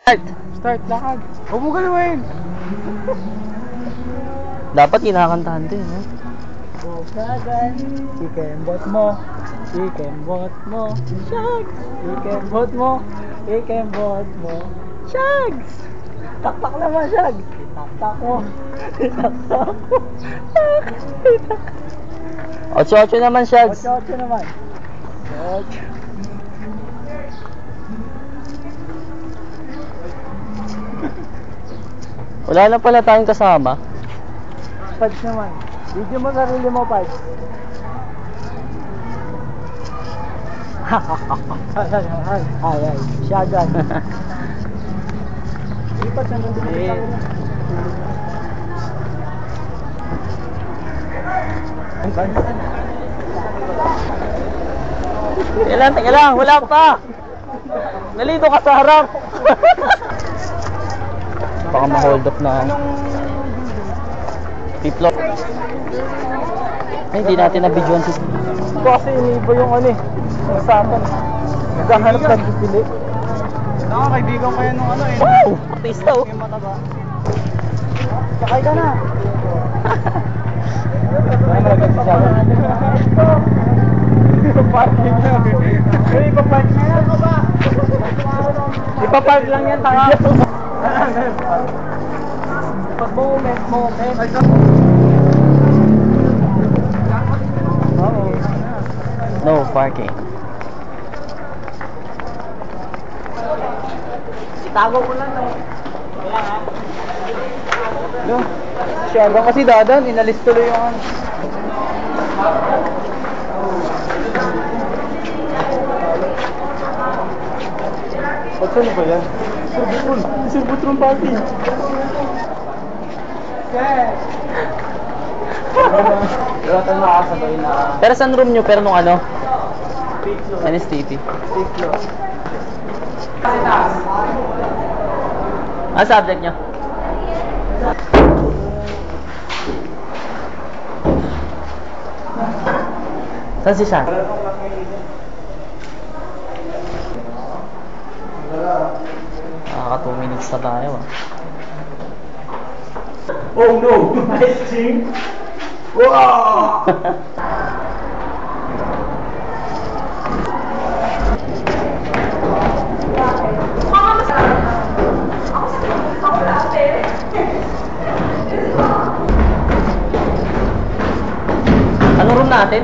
Start! Start, lakad. Huwag mo galawin. Dapat kinakantahan din, no? Bukagan, ikembot mo. Ikembot mo. Shags! Ikembot mo. Ikembot mo. Shags! Taktak naman, Shags. Taktak mo. Taktak mo. Shags! 8-8 naman, Shags. 8-8 naman. 8. Wala na pala tayong kasama. Pads naman. Video mo sarili mo, Pads. Ay, Shagan. Lipat na nandun sa camera. Teka lang, wala pa. Nalito ka sa harap. Baka ma-hold up na. Piplo. Ay, hindi natin na-videoan si... Ito kasi iniiba yung ano eh. Yung usapan. Naghahanap ng bibili. Kaibigan ko yan nung ano eh. Wow! Artista oh. Yung mataba. Sakay ka na. Ay, malagay si Shagan. Ipaparking lang eh. Ipapark na yan ko ba? Ipapark lang yan, tanga. Pag moment. No parking. Itago mo lang no. No. Shagan kasi dadan, inalis tuloy yung ano. Saan ba yan? Surbutron party. Pero saan room nyo? Pero nung ano? NSTP. Ano subject nyo? Saan si Sean? Nakaka 2 minutes na tayo ah. Oh no! Nice team! Wow! Anong room natin?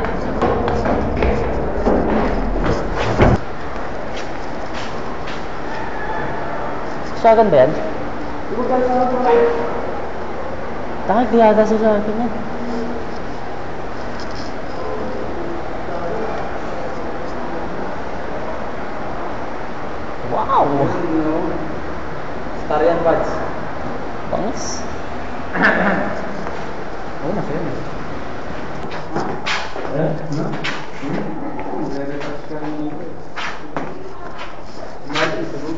Shagan ba yan? Takag di yata sa Shagan yan. Wow! Star yan, Pads. Bangs. Oo, masaya na.